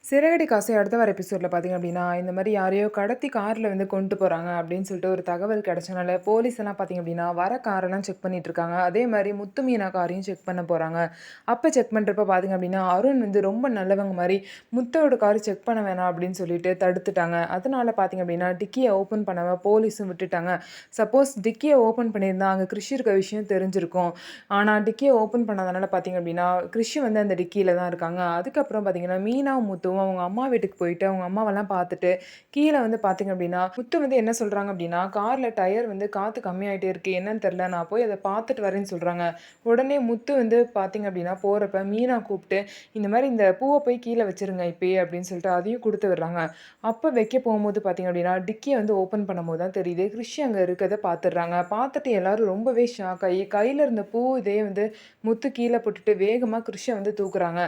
சிறகடி காசை அடுத்த வர எபிசோட்ல பார்த்தீங்க அப்படின்னா, இந்த மாரி யாரையோ கடத்தி கார்ல வந்து கொண்டு போறாங்க அப்படின்னு சொல்லிட்டு ஒரு தகவல் கிடைச்சனால, போலீஸ் எல்லாம் பார்த்தீங்க அப்படின்னா, வர காரெல்லாம் செக் பண்ணிட்டு இருக்காங்க. அதே மாரி முத்து மீனா காரையும் செக் பண்ண போறாங்க. அப்ப செக் பண்றப்ப பார்த்தீங்க அப்படின்னா, அருண் வந்து ரொம்ப நல்லவங்க மாரி, முத்துவோட கார் செக் பண்ண வேணாம் அப்படின்னு சொல்லிட்டு தடுத்துட்டாங்க. அதனால பார்த்தீங்க அப்படின்னா, டிக்கிய ஓப்பன் பண்ணாம போலீஸும் விட்டுட்டாங்க. சப்போஸ் டிக்கிய ஓப்பன் பண்ணியிருந்தா, அங்க கிறிஷ் இருக்க விஷயம் தெரிஞ்சிருக்கும். ஆனா டிக்கிய ஓப்பன் பண்ணாதனால பார்த்தீங்க அப்படின்னா, கிறிஷ் வந்து அந்த டிக்கியில தான் இருக்காங்க. அதுக்கப்புறம் பார்த்தீங்கன்னா, மீனாவும் முத்துவும் அவங்க அம்மா வீட்டுக்கு போயிட்டு, அவங்க அம்மாவெல்லாம் பார்த்துட்டு, கீழ வந்து பார்த்தீங்க அப்டின்னா, முத்து வந்து என்ன சொல்றாங்க அப்டின்னா, "கார்ல டயர் வந்து காத்து கம்மியாயிட்டே இருக்கு. என்னன்னு தெரியல. நான் போய் அத பார்த்துட்டு வரேன்னு" சொல்றாங்க. உடனே முத்து வந்து பார்த்தீங்க அப்டின்னா, போறப்ப மீனா கூப்ட்டு, "இந்த மாரி இந்த பூவ போய் கீழ வச்சுருங்க இப்பயே" அப்டின்னு சொல்லிட்டு அதையும் குடுத்து விடுறாங்க. அப்ப வைக்க போம்போது பார்த்தீங்க அப்டின்னா, டிக்கிய வந்து ஓப்பன் பண்ணும்போது தான் தெரியுது, கிறிஷ் அங்க இருக்கத பார்த்துடுறாங்க. பார்த்துட்டு எல்லாரும் ரொம்பவே ஷாக் ஆயி, கையில இருந்த பூ இதையே வந்து முத்து கீழ போட்டுட்டு வேகமா கிறிஷ வந்து தூக்குறாங்க.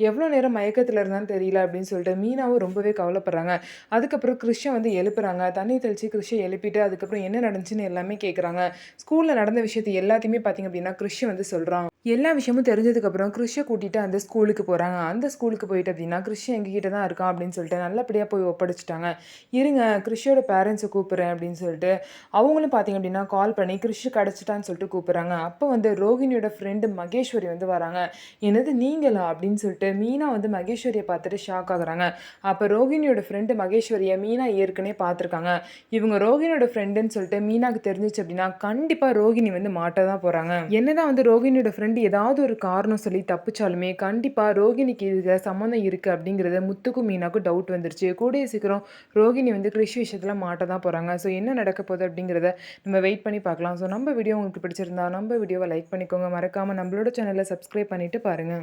எவ்வளோ நேரம் மயக்கத்துல இருந்தான்னு தெரியல அப்படின்னு சொல்லிட்டு மீனாவும் ரொம்பவே கவலைப்படுறாங்க. அதுக்கப்புறம் கிறிஷ வந்து எழுப்புறாங்க. தண்ணி தெளிச்சு கிறிஷ எழுப்பிட்டு அதுக்கப்புறம் என்ன நடந்துச்சுன்னு எல்லாமே கேட்குறாங்க. ஸ்கூல்ல நடந்த விஷயத்த எல்லாத்தையுமே பார்த்தீங்க அப்படின்னா, கிறிஷ் வந்து சொல்றான். எல்லா விஷயமும் தெரிஞ்சதுக்கப்புறம் கிறிஷ கூட்டிட்டு அந்த ஸ்கூலுக்கு போறாங்க. அந்த ஸ்கூலுக்கு போயிட்டு அப்படின்னா, கிறிஷ் எங்ககிட்ட தான் இருக்கான் அப்படின்னு சொல்லிட்டு நல்லபடியா போய் ஒப்படைச்சுட்டாங்க. இருங்க கிறிஷோட பேரண்ட்ஸ கூப்பிடுறேன் அப்படின்னு சொல்லிட்டு, அவங்களும் பார்த்தீங்க அப்படின்னா, கால் பண்ணி கிறிஷ் கிடைச்சிட்டான்னு சொல்லிட்டு கூப்பிடுறாங்க. அப்போ வந்து ரோகிணியோட ஃப்ரெண்டு மகேஸ்வரி வந்து வராங்க. "என்னது நீங்களா?" அப்படின்னு சொல்லிட்டு மீனா வந்து மகேஸ்வரிய பார்த்துட்டு ஷாக் ஆகுறாங்க. அப்ப ரோகிணியோட ஃப்ரெண்டு மகேஸ்வரிய மீனா ஏற்கனவே பார்த்துருக்காங்க. இவங்க ரோகிணியோட ஃப்ரெண்டுன்னு சொல்லிட்டு மீனாக்கு தெரிஞ்சுச்சு அப்படின்னா, கண்டிப்பா ரோகிணி வந்து மாட்ட தான் போறாங்க. என்னதான் வந்து ரோகிணியோட ஃப்ரெண்டு ஏதாவது ஒரு காரணம் சொல்லி தப்பிச்சாலுமே, கண்டிப்பா ரோகிணிக்கு இதுல சம்மந்தம் இருக்கு அப்படிங்கிறத முத்துக்கும், மீனாக்கும் டவுட் வந்துருச்சு. கூடிய சீக்கிரம் ரோகிணி வந்து கிறிஷ் விஷயத்துல மாட்ட தான் போறாங்க. ஸோ என்ன நடக்க போகுது அப்படிங்கிறத நம்ம வெயிட் பண்ணி பார்க்கலாம். ஸோ நம்ம வீடியோ உங்களுக்கு பிடிச்சிருந்தா நம்ம வீடியோவ லைக் பண்ணிக்கோங்க. மறக்காம நம்மளோட சேனல சப்ஸ்கிரைப் பண்ணிட்டு பாருங்க.